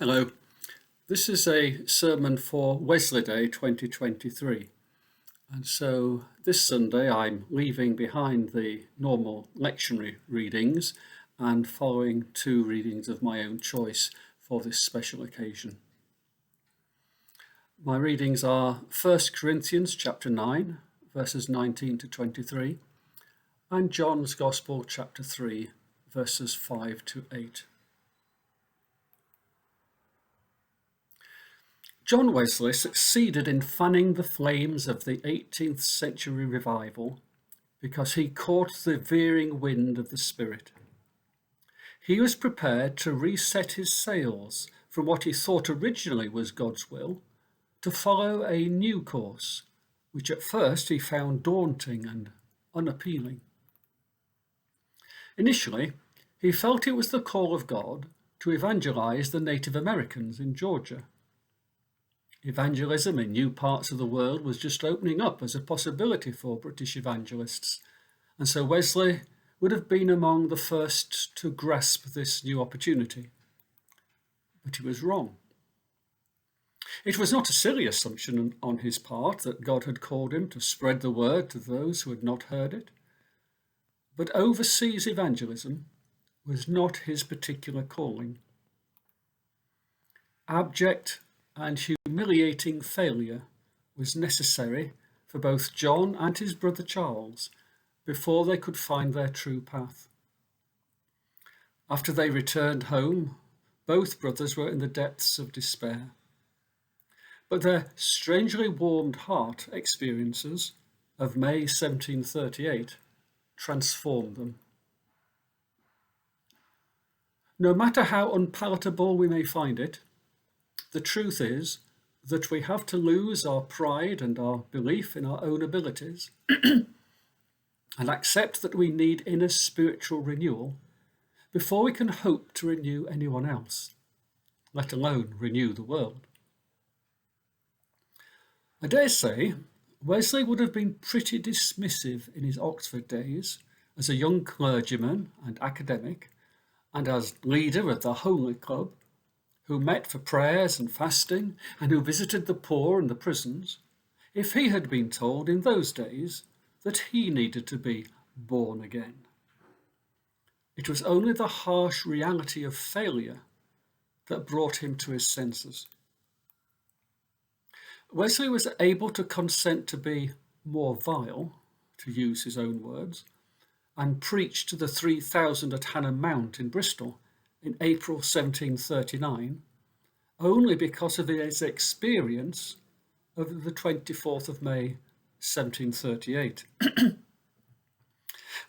Hello, this is a sermon for Wesley Day 2023. And so this Sunday I'm leaving behind the normal lectionary readings and following two readings of my own choice for this special occasion. My readings are 1 Corinthians chapter 9, verses 19 to 23, and John's Gospel chapter 3, verses 5 to 8. John Wesley succeeded in fanning the flames of the 18th century revival because he caught the veering wind of the Spirit. He was prepared to reset his sails from what he thought originally was God's will to follow a new course, which at first he found daunting and unappealing. Initially, he felt it was the call of God to evangelize the Native Americans in Georgia. Evangelism in new parts of the world was just opening up as a possibility for British evangelists, and so Wesley would have been among the first to grasp this new opportunity. But he was wrong. It was not a silly assumption on his part that God had called him to spread the word to those who had not heard it. But overseas evangelism was not his particular calling. Abject and humiliating failure was necessary for both John and his brother Charles before they could find their true path. After they returned home, both brothers were in the depths of despair. But their strangely warmed heart experiences of May 1738 transformed them. No matter how unpalatable we may find it, the truth is that we have to lose our pride and our belief in our own abilities and accept that we need inner spiritual renewal before we can hope to renew anyone else, let alone renew the world. I dare say Wesley would have been pretty dismissive in his Oxford days as a young clergyman and academic and as leader of the Holy Club, who met for prayers and fasting, and who visited the poor and the prisons, if he had been told in those days that he needed to be born again. It was only the harsh reality of failure that brought him to his senses. Wesley was able to consent to be more vile, to use his own words, and preach to the 3,000 at Hannah Mount in Bristol in April 1739, only because of his experience of the 24th of May 1738.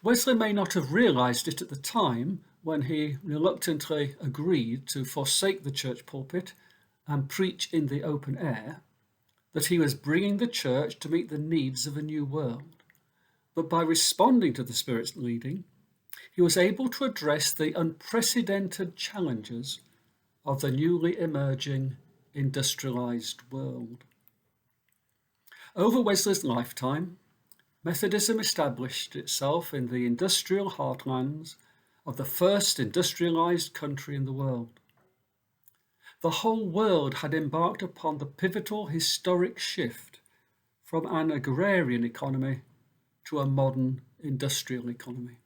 Wesley may not have realized it at the time when he reluctantly agreed to forsake the church pulpit and preach in the open air, that he was bringing the church to meet the needs of a new world. But by responding to the Spirit's leading, he was able to address the unprecedented challenges of the newly emerging industrialized world. Over Wesley's lifetime, Methodism established itself in the industrial heartlands of the first industrialized country in the world. The whole world had embarked upon the pivotal historic shift from an agrarian economy to a modern industrial economy.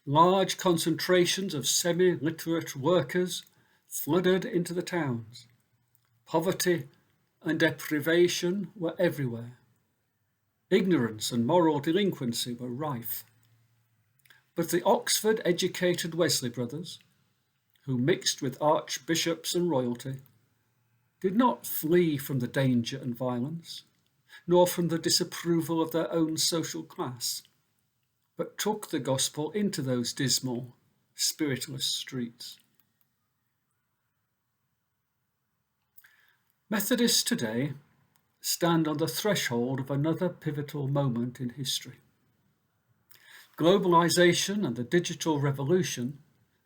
Large concentrations of semi-literate workers flooded into the towns. Poverty and deprivation were everywhere. Ignorance and moral delinquency were rife. But the Oxford-educated Wesley brothers, who mixed with archbishops and royalty, did not flee from the danger and violence, nor from the disapproval of their own social class, but took the gospel into those dismal, spiritless streets. Methodists today stand on the threshold of another pivotal moment in history. Globalization and the digital revolution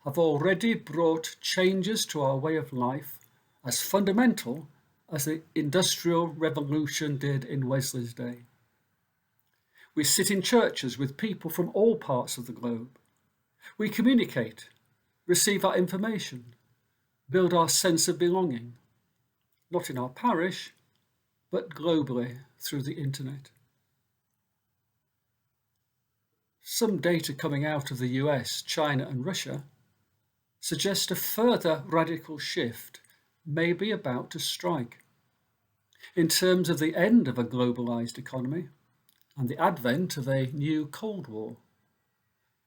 have already brought changes to our way of life as fundamental as the Industrial Revolution did in Wesley's day. We sit in churches with people from all parts of the globe. We communicate, receive our information, build our sense of belonging, not in our parish, but globally through the internet. Some data coming out of the US, China and Russia suggest a further radical shift may be about to strike in terms of the end of a globalized economy and the advent of a new Cold War,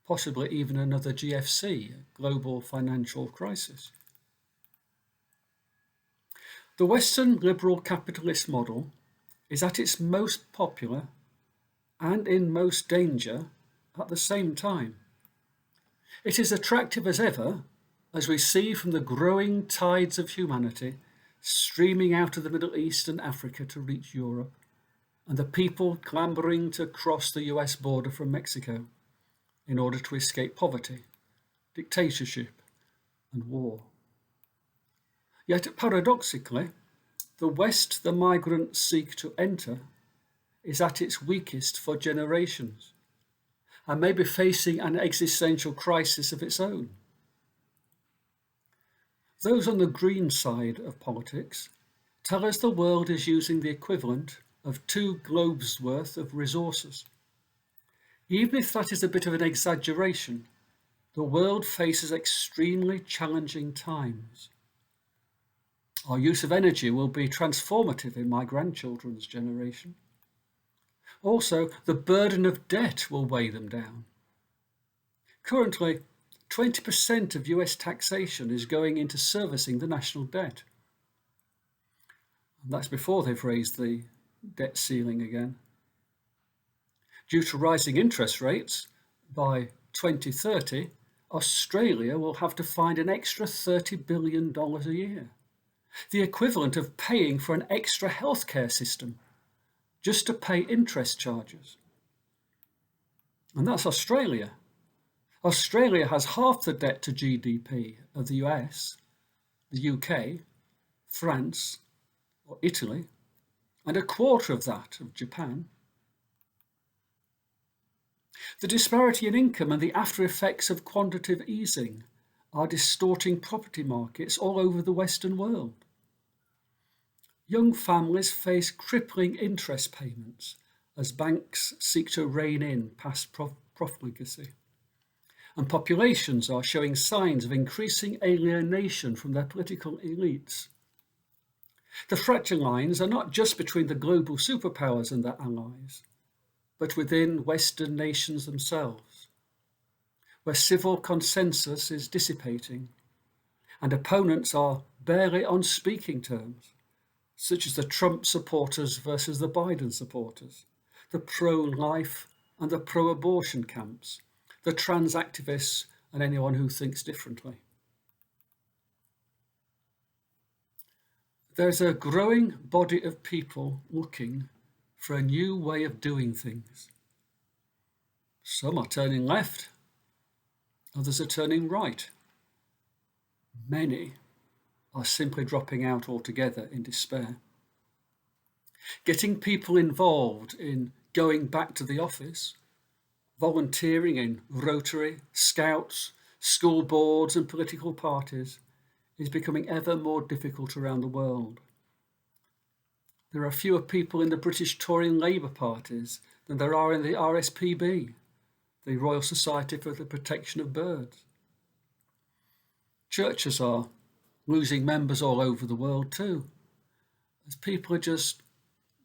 possibly even another GFC, global financial crisis. The Western liberal capitalist model is at its most popular and in most danger at the same time. It is attractive as ever, as we see from the growing tides of humanity streaming out of the Middle East and Africa to reach Europe, and the people clambering to cross the US border from Mexico in order to escape poverty, dictatorship, and war. Yet paradoxically, the West the migrants seek to enter is at its weakest for generations and may be facing an existential crisis of its own. Those on the green side of politics tell us the world is using the equivalent of 2 globes worth of resources. Even if that is a bit of an exaggeration, the world faces extremely challenging times. Our use of energy will be transformative in my grandchildren's generation. Also, the burden of debt will weigh them down. Currently, 20% of US taxation is going into servicing the national debt. And that's before they've raised the debt ceiling again. Due to rising interest rates, by 2030, Australia will have to find an extra $30 billion a year, the equivalent of paying for an extra healthcare system just to pay interest charges. And that's Australia. Australia has half the debt to GDP of the US, the UK, France, or Italy, and a quarter of that of Japan. The disparity in income and the after effects of quantitative easing are distorting property markets all over the Western world. Young families face crippling interest payments as banks seek to rein in past profligacy. And populations are showing signs of increasing alienation from their political elites. The fracture lines are not just between the global superpowers and their allies, but within Western nations themselves, where civil consensus is dissipating and opponents are barely on speaking terms, such as the Trump supporters versus the Biden supporters, the pro-life and the pro-abortion camps, the trans activists and anyone who thinks differently. There's a growing body of people looking for a new way of doing things. Some are turning left, others are turning right. Many are simply dropping out altogether in despair. Getting people involved in going back to the office, volunteering in Rotary, Scouts, school boards and political parties is becoming ever more difficult around the world. There are fewer people in the British Tory Labour parties than there are in the RSPB, the Royal Society for the Protection of Birds. Churches are losing members all over the world too, as people are just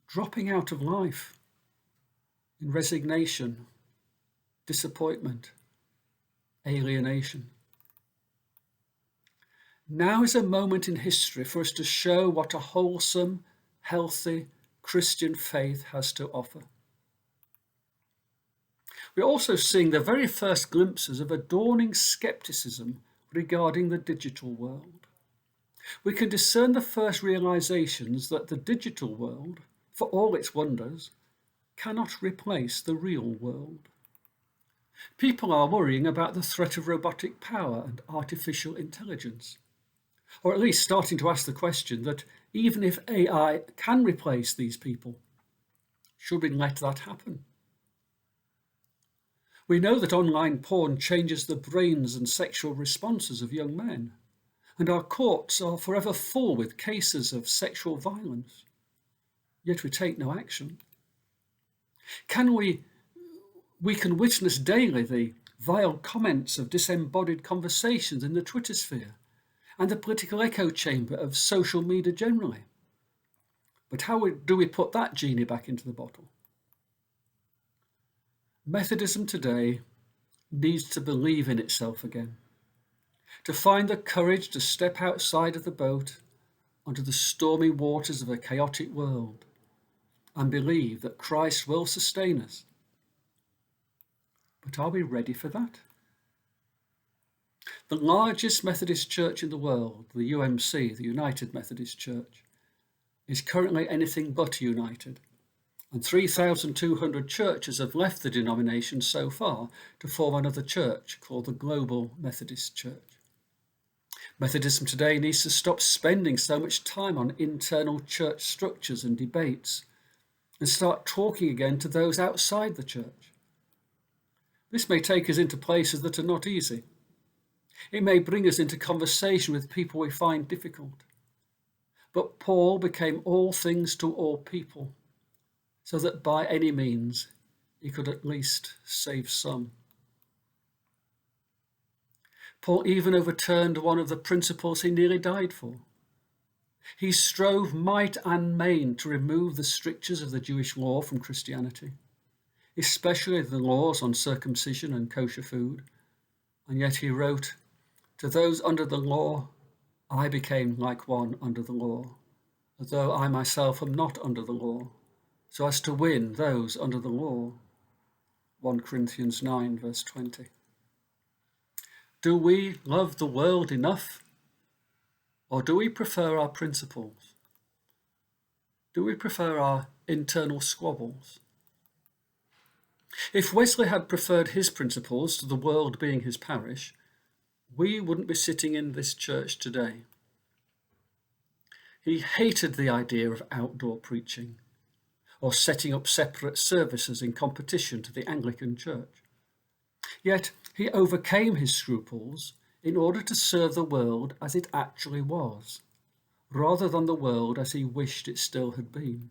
dropping out of life in resignation, disappointment, alienation. Now is a moment in history for us to show what a wholesome, healthy Christian faith has to offer. We're also seeing the very first glimpses of a dawning skepticism regarding the digital world. We can discern the first realizations that the digital world, for all its wonders, cannot replace the real world. People are worrying about the threat of robotic power and artificial intelligence, or at least starting to ask the question that even if AI can replace these people, should we let that happen? We know that online porn changes the brains and sexual responses of young men, and our courts are forever full with cases of sexual violence, yet we take no action. We can witness daily the vile comments of disembodied conversations in the Twitter sphere and the political echo chamber of social media generally. But how do we put that genie back into the bottle? Methodism today needs to believe in itself again, to find the courage to step outside of the boat onto the stormy waters of a chaotic world and believe that Christ will sustain us. But are we ready for that? The largest Methodist church in the world, the UMC, the United Methodist Church, is currently anything but united, and 3,200 churches have left the denomination so far to form another church called the Global Methodist Church. Methodism today needs to stop spending so much time on internal church structures and debates and start talking again to those outside the church. This may take us into places that are not easy. It may bring us into conversation with people we find difficult. But Paul became all things to all people, so that by any means he could at least save some. Paul even overturned one of the principles he nearly died for. He strove might and main to remove the strictures of the Jewish law from Christianity, especially the laws on circumcision and kosher food, and yet he wrote, "To those under the law, I became like one under the law, although I myself am not under the law, so as to win those under the law." 1 Corinthians 9, verse 20. Do we love the world enough? Or do we prefer our principles? Do we prefer our internal squabbles? If Wesley had preferred his principles to the world being his parish, we wouldn't be sitting in this church today. He hated the idea of outdoor preaching or setting up separate services in competition to the Anglican Church. Yet he overcame his scruples in order to serve the world as it actually was, rather than the world as he wished it still had been.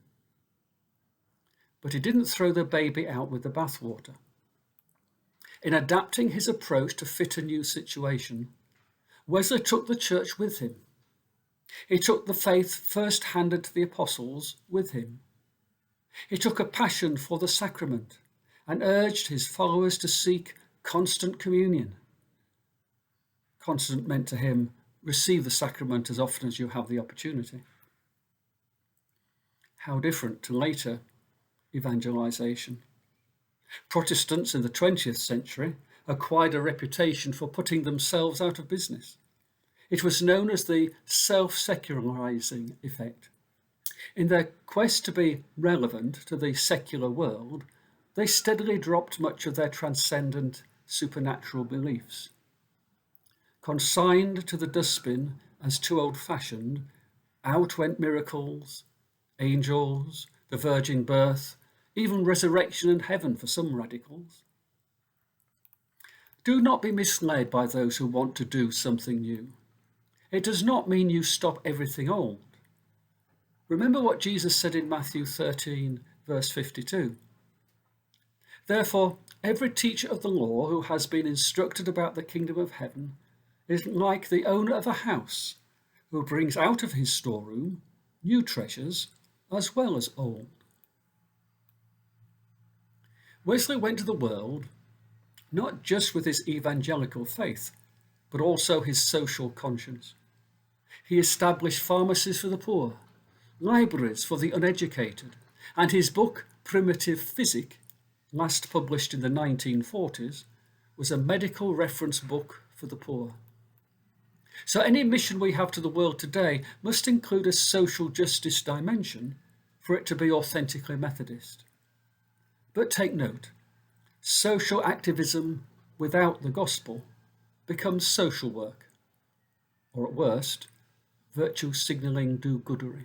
But he didn't throw the baby out with the bathwater. In adapting his approach to fit a new situation, Wesley took the church with him. He took the faith first handed to the apostles with him. He took a passion for the sacrament and urged his followers to seek constant communion. Constant meant to him, receive the sacrament as often as you have the opportunity. How different to later evangelization. Protestants in the 20th century acquired a reputation for putting themselves out of business. It was known as the self-secularizing effect. In their quest to be relevant to the secular world, they steadily dropped much of their transcendent supernatural beliefs. Consigned to the dustbin as too old-fashioned, out went miracles, angels, the virgin birth, even resurrection and heaven for some radicals. Do not be misled by those who want to do something new. It does not mean you stop everything old. Remember what Jesus said in Matthew 13, verse 52. Therefore, every teacher of the law who has been instructed about the kingdom of heaven is like the owner of a house who brings out of his storeroom new treasures as well as old. Wesley went to the world not just with his evangelical faith, but also his social conscience. He established pharmacies for the poor, libraries for the uneducated, and his book, Primitive Physic, last published in the 1940s, was a medical reference book for the poor. So any mission we have to the world today must include a social justice dimension for it to be authentically Methodist. But take note, social activism without the gospel becomes social work, or at worst, virtue signalling do-goodery.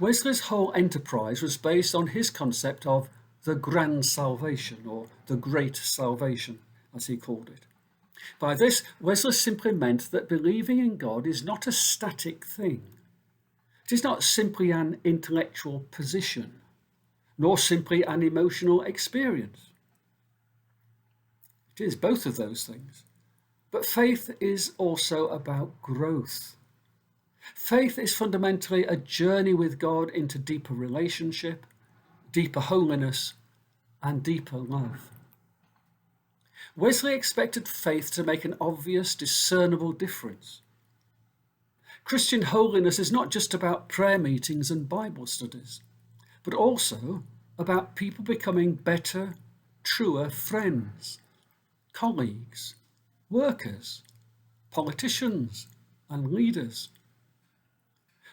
Wesley's whole enterprise was based on his concept of the grand salvation, or the great salvation, as he called it. By this, Wesley simply meant that believing in God is not a static thing. It is not simply an intellectual position, nor simply an emotional experience. It is both of those things. But faith is also about growth. Faith is fundamentally a journey with God into deeper relationship, deeper holiness, and deeper love. Wesley expected faith to make an obvious, discernible difference. Christian holiness is not just about prayer meetings and Bible studies, but also about people becoming better, truer friends, colleagues, workers, politicians, and leaders.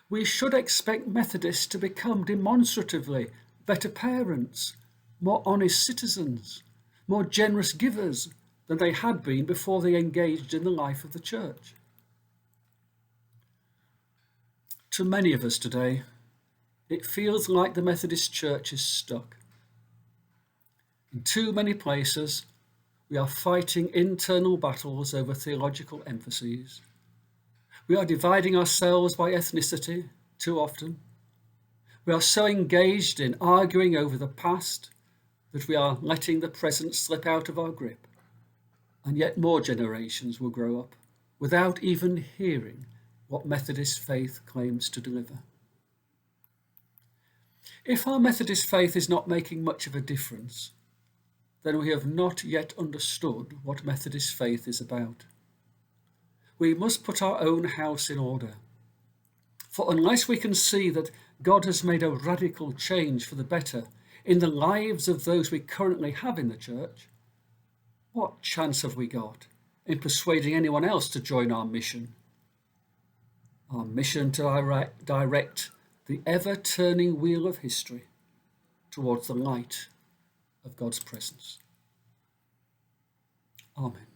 We should expect Methodists to become demonstratively better parents, more honest citizens, more generous givers than they had been before they engaged in the life of the church. To many of us today, it feels like the Methodist Church is stuck. In too many places, we are fighting internal battles over theological emphases. We are dividing ourselves by ethnicity too often. We are so engaged in arguing over the past that we are letting the present slip out of our grip. And yet more generations will grow up without even hearing what Methodist faith claims to deliver. If our Methodist faith is not making much of a difference, then we have not yet understood what Methodist faith is about. We must put our own house in order. For unless we can see that God has made a radical change for the better in the lives of those we currently have in the church, what chance have we got in persuading anyone else to join our mission? Our mission to direct the ever-turning wheel of history towards the light of God's presence. Amen.